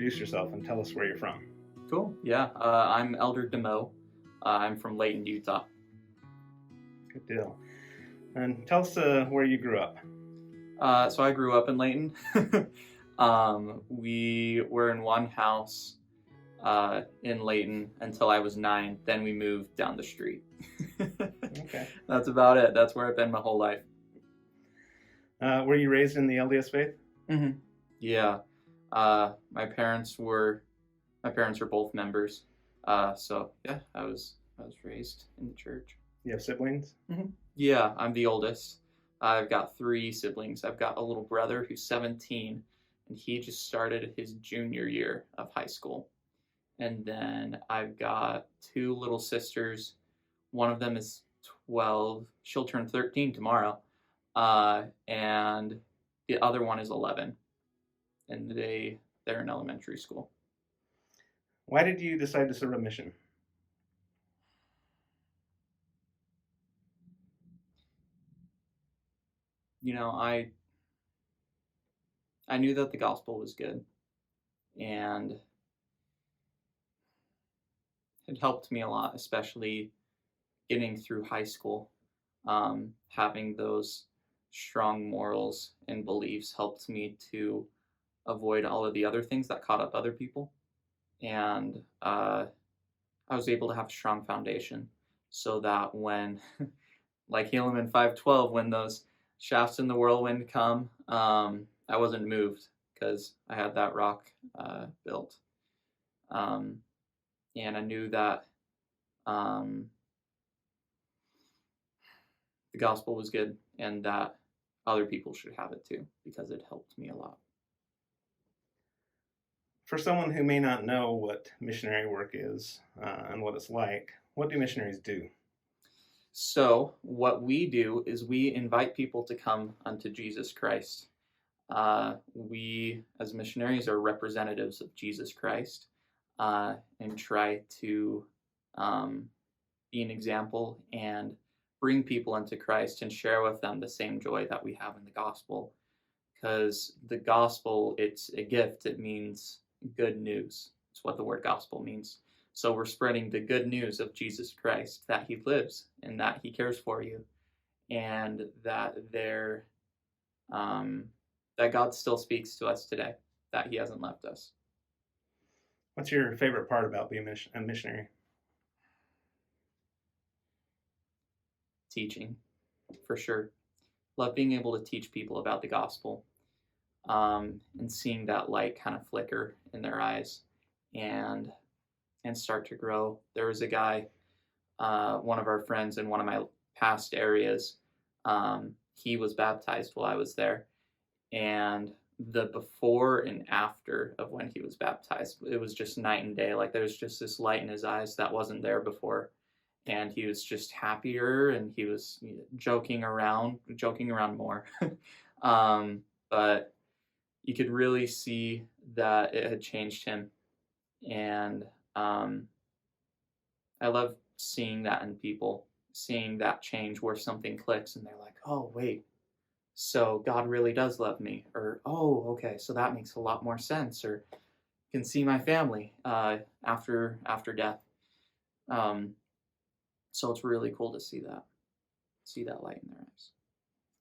introduce yourself and tell us where you're from. Cool. Yeah, I'm Elder DeMoux. I'm from Layton, Utah. Good deal. And tell us where you grew up. So I grew up in Layton. We were in one house in Layton until I was 9. Then we moved down the street. Okay. That's about it. That's where I've been my whole life. Were you raised in the LDS faith? Mm-hmm. Yeah. My parents were both members. So yeah, I was raised in the church. You have siblings? Mm-hmm. Yeah, I'm the oldest. I've got 3 siblings. I've got a little brother who's 17, and he just started his junior year of high school. And then I've got 2 little sisters. One of them is 12. She'll turn 13 tomorrow. And the other one is 11. And they're in elementary school. Why did you decide to serve a mission? You know, I knew that the gospel was good, and it helped me a lot, especially getting through high school. Having those strong morals and beliefs helped me to avoid all of the other things that caught up other people, and I was able to have a strong foundation so that when, like Helaman 5:12, when those shafts in the whirlwind come, I wasn't moved because I had that rock built. And I knew that the gospel was good and that other people should have it too, because it helped me a lot. For someone who may not know what missionary work is and what it's like, what do missionaries do? So what we do is we invite people to come unto Jesus Christ. We, as missionaries, are representatives of Jesus Christ and try to be an example and bring people into Christ and share with them the same joy that we have in the gospel. Because the gospel, it's a gift. It means good news. It's what the word gospel means. So we're spreading the good news of Jesus Christ, that he lives and that he cares for you, and that that God still speaks to us today, that he hasn't left us. What's your favorite part about being a missionary? Teaching, for sure. Love being able to teach people about the gospel, and seeing that light kind of flicker in their eyes and start to grow. There was a guy, one of our friends in one of my past areas, he was baptized while I was there, and the before and after of when he was baptized, it was just night and day. Like there's just this light in his eyes that wasn't there before, and he was just happier, and he was joking around more. But you could really see that it had changed him, and I love seeing that in people, seeing that change where something clicks and they're like, oh, wait, so God really does love me. Or, oh, okay, so that makes a lot more sense. Or can see my family after death. So it's really cool to see that light in their eyes.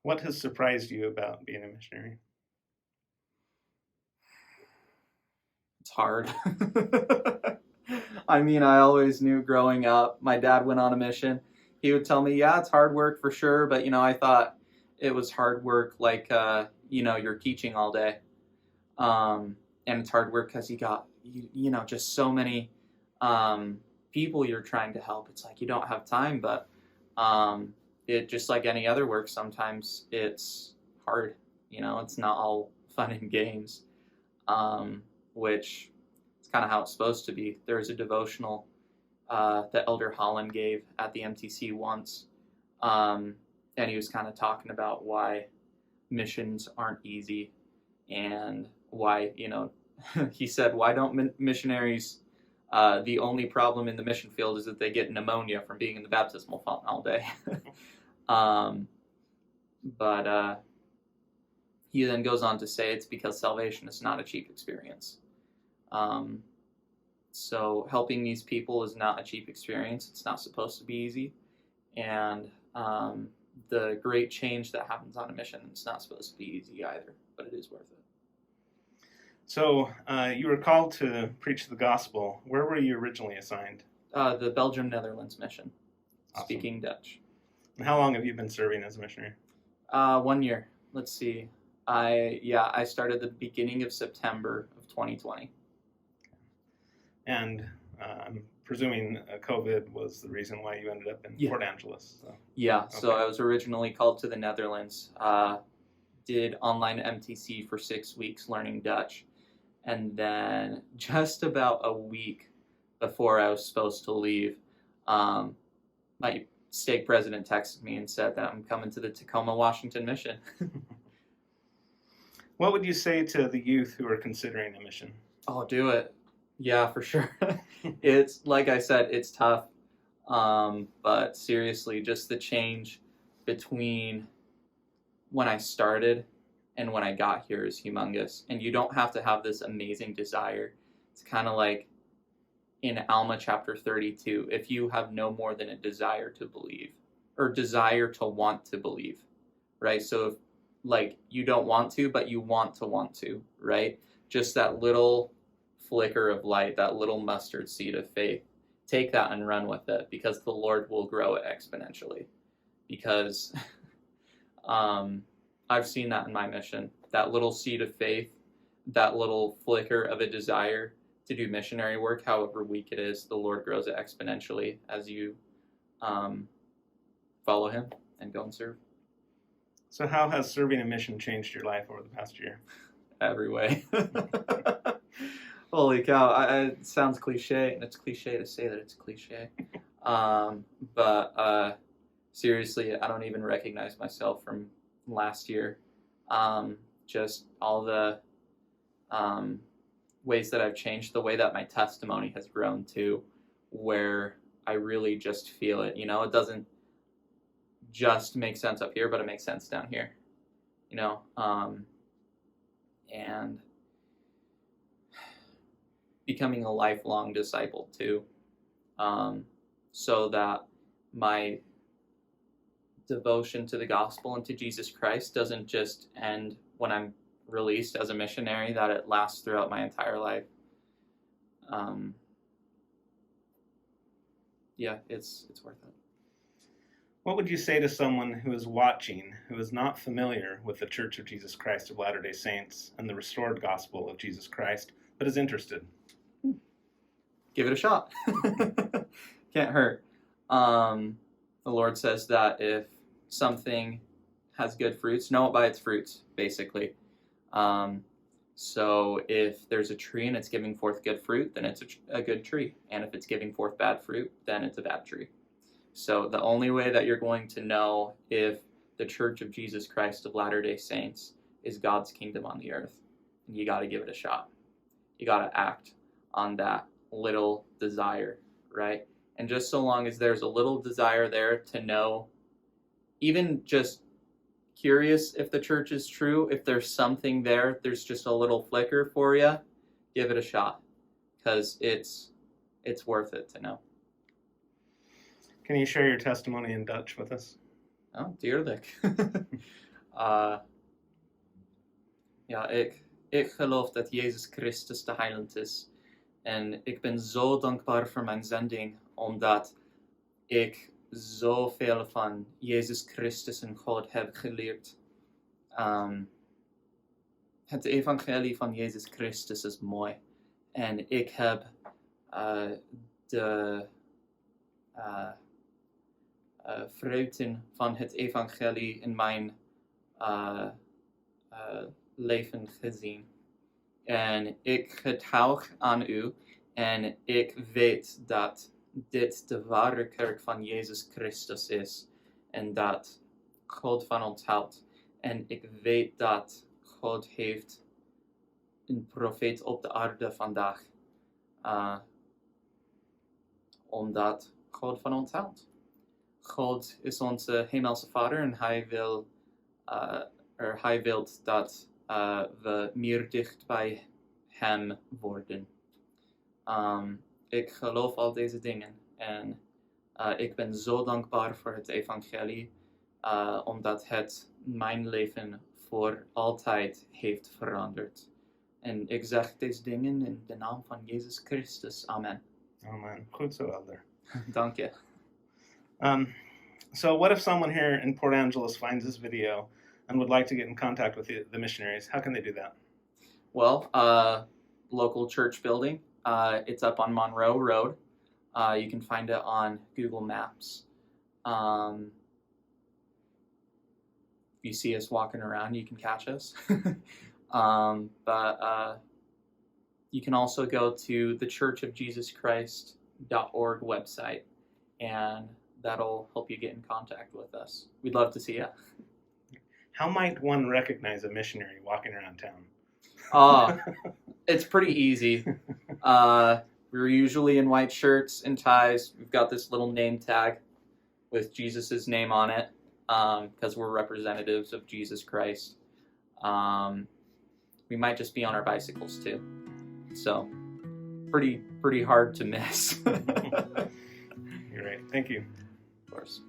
What has surprised you about being a missionary? It's hard. I mean, I always knew growing up, my dad went on a mission. He would tell me, yeah, it's hard work for sure. But, I thought it was hard work like, you're teaching all day. And it's hard work because you got, just so many people you're trying to help. It's like you don't have time, but it just like any other work, sometimes it's hard. It's not all fun and games, which is kind of how it's supposed to be. There was a devotional that Elder Holland gave at the MTC once, and he was kind of talking about why missions aren't easy, and why, he said, why don't missionaries, the only problem in the mission field is that they get pneumonia from being in the baptismal font all day. But he then goes on to say it's because salvation is not a cheap experience. So helping these people is not a cheap experience. It's not supposed to be easy. And the great change that happens on a mission, it's not supposed to be easy either, but it is worth it. So you were called to preach the gospel. Where were you originally assigned? The Belgium-Netherlands mission, Awesome. speaking Dutch. And how long have you been serving as a missionary? 1 year. Let's see. I started the beginning of September of 2020. And I'm presuming COVID was the reason why you ended up in Port Angeles. So. Yeah, so I was originally called to the Netherlands, did online MTC for 6 weeks learning Dutch, and then just about a week before I was supposed to leave, my stake president texted me and said that I'm coming to the Tacoma, Washington mission. What would you say to the youth who are considering a mission? Oh, do it. Yeah, for sure. It's, like I said, it's tough. But seriously, just the change between when I started and when I got here is humongous. And you don't have to have this amazing desire. It's kind of like in Alma chapter 32, if you have no more than a desire to believe, or desire to want to believe, right? So if, like, you don't want to, but you want to, right? Just that little flicker of light, that little mustard seed of faith. Take that and run with it, because the Lord will grow it exponentially. Because I've seen that in my mission. That little seed of faith, that little flicker of a desire to do missionary work, however weak it is, the Lord grows it exponentially as you follow Him and go and serve. So how has serving a mission changed your life over the past year? Every way. Holy cow, it sounds cliche, and it's cliche to say that it's cliche. But seriously, I don't even recognize myself from last year. Just all the ways that I've changed, the way that my testimony has grown too, where I really just feel it. You know, it doesn't just make sense up here, but it makes sense down here. You know, and becoming a lifelong disciple too, so that my devotion to the gospel and to Jesus Christ doesn't just end when I'm released as a missionary, that it lasts throughout my entire life. Yeah, it's worth it. What would you say to someone who is watching, who is not familiar with the Church of Jesus Christ of Latter-day Saints and the restored gospel of Jesus Christ, but is interested? Give it a shot. Can't hurt. The Lord says that if something has good fruits, know it by its fruits, basically. So if there's a tree and it's giving forth good fruit, then it's a good tree. And if it's giving forth bad fruit, then it's a bad tree. So the only way that you're going to know if the Church of Jesus Christ of Latter-day Saints is God's kingdom on the earth, you got to give it a shot. You got to act on that little desire, right? And just so long as there's a little desire there to know, even just curious if the church is true, if there's something there, there's just a little flicker for you, give it a shot, because it's worth it to know. Can you share your testimony in Dutch with us? Oh, deerlijk. Ja, ik geloof dat Jezus Christus de heiland is. En ik ben zo dankbaar voor mijn zending, omdat ik zoveel van Jezus Christus en God heb geleerd. Het evangelie van Jezus Christus is mooi. En ik heb de vruchten van het evangelie in mijn leven gezien. En ik getrouw aan u en ik weet dat dit de ware kerk van Jezus Christus is en dat God van ons houdt. En ik weet dat God heeft een profeet op de aarde vandaag, omdat God van ons houdt. God is onze hemelse Vader en hij wil dat we meer dicht bij hem worden. Ik geloof al deze dingen en ik ben zo dankbaar voor het evangelie, omdat het mijn leven voor altijd heeft veranderd. En ik zeg deze dingen in de naam van Jezus Christus. Amen. Amen. Goed zo, Elder. Dank je. So what if someone here in Port Angeles finds this video and would like to get in contact with the missionaries? How can they do that? Well, local church building. It's up on Monroe Road. You can find it on Google Maps. If you see us walking around, you can catch us. But you can also go to the churchofjesuschrist.org website, and that'll help you get in contact with us. We'd love to see you. How might one recognize a missionary walking around town? It's pretty easy. We're usually in white shirts and ties. We've got this little name tag with Jesus' name on it, because we're representatives of Jesus Christ. We might just be on our bicycles too. So, pretty hard to miss. You're right. Thank you. Of course.